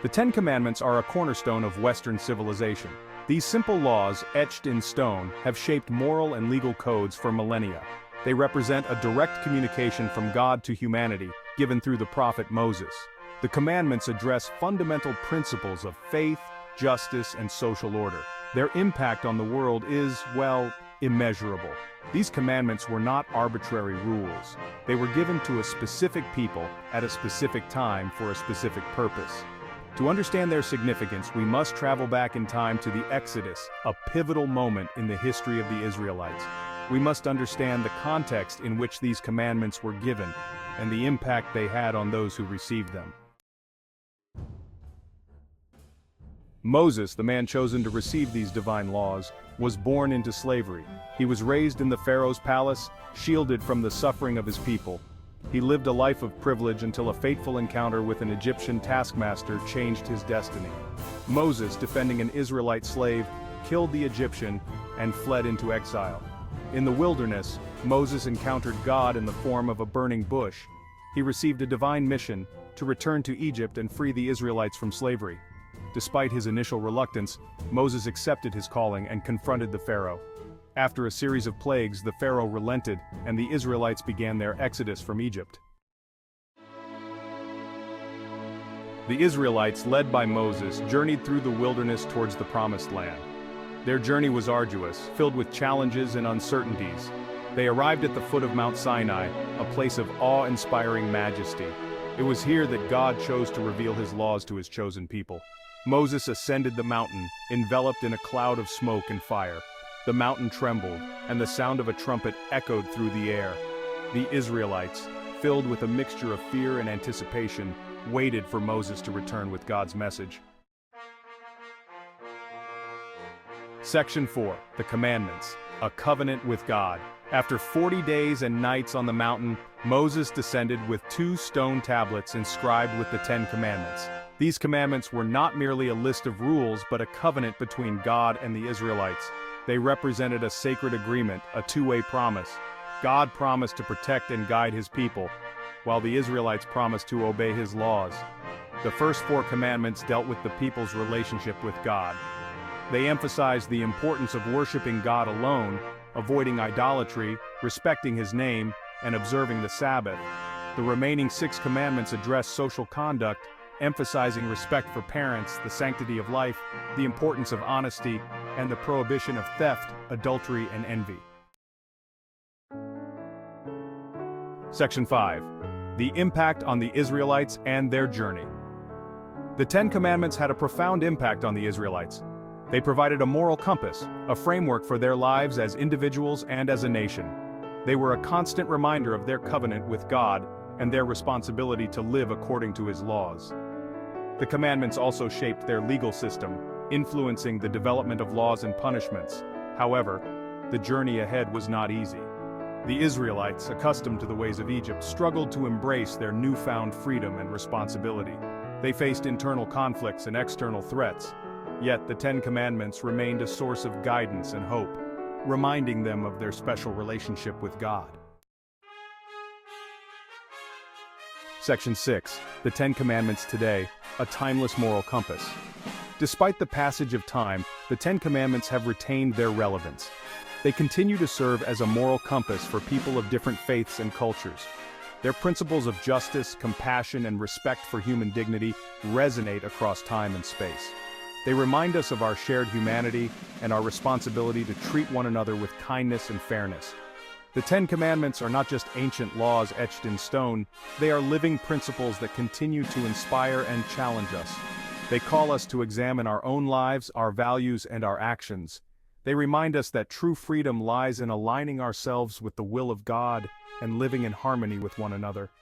The Ten Commandments are a cornerstone of Western civilization. These simple laws, etched in stone, have shaped moral and legal codes for millennia. They represent a direct communication from God to humanity, given through the prophet Moses. The commandments address fundamental principles of faith, justice, and social order. Their impact on the world is, well, immeasurable. These commandments were not arbitrary rules. They were given to a specific people at a specific time for a specific purpose. To understand their significance, we must travel back in time to the Exodus, a pivotal moment in the history of the Israelites. We must understand the context in which these commandments were given, and the impact they had on those who received them. Moses, the man chosen to receive these divine laws, was born into slavery. He was raised in the Pharaoh's palace, shielded from the suffering of his people. He lived a life of privilege until a fateful encounter with an Egyptian taskmaster changed his destiny. Moses, defending an Israelite slave, killed the Egyptian and fled into exile. In the wilderness, Moses encountered God in the form of a burning bush. He received a divine mission to return to Egypt and free the Israelites from slavery. Despite his initial reluctance, Moses accepted his calling and confronted the Pharaoh. After a series of plagues, the Pharaoh relented, and the Israelites began their exodus from Egypt. The Israelites, led by Moses, journeyed through the wilderness towards the Promised Land. Their journey was arduous, filled with challenges and uncertainties. They arrived at the foot of Mount Sinai, a place of awe-inspiring majesty. It was here that God chose to reveal his laws to his chosen people. Moses ascended the mountain, enveloped in a cloud of smoke and fire. The mountain trembled, and the sound of a trumpet echoed through the air. The Israelites, filled with a mixture of fear and anticipation, waited for Moses to return with God's message. Section 4, The Commandments, a covenant with God. After 40 days and nights on the mountain, Moses descended with 2 stone tablets inscribed with the 10 Commandments. These commandments were not merely a list of rules but a covenant between God and the Israelites. They represented a sacred agreement, a two-way promise. God promised to protect and guide his people, while the Israelites promised to obey his laws. The first 4 commandments dealt with the people's relationship with God. They emphasized the importance of worshiping God alone, avoiding idolatry, respecting his name, and observing the Sabbath. The remaining 6 commandments address social conduct, emphasizing respect for parents, the sanctity of life, the importance of honesty, and the prohibition of theft, adultery, and envy. Section 5. The impact on the Israelites and their journey. The 10 Commandments had a profound impact on the Israelites. They provided a moral compass, a framework for their lives as individuals and as a nation. They were a constant reminder of their covenant with God and their responsibility to live according to his laws. The commandments also shaped their legal system, influencing the development of laws and punishments. However, the journey ahead was not easy. The Israelites, accustomed to the ways of Egypt, struggled to embrace their newfound freedom and responsibility. They faced internal conflicts and external threats. Yet the 10 Commandments remained a source of guidance and hope, reminding them of their special relationship with God. Section 6. The 10 Commandments today, a timeless moral compass. Despite the passage of time, the 10 Commandments have retained their relevance. They continue to serve as a moral compass for people of different faiths and cultures. Their principles of justice, compassion, and respect for human dignity resonate across time and space. They remind us of our shared humanity and our responsibility to treat one another with kindness and fairness. The 10 Commandments are not just ancient laws etched in stone, they are living principles that continue to inspire and challenge us. They call us to examine our own lives, our values, and our actions. They remind us that true freedom lies in aligning ourselves with the will of God and living in harmony with one another.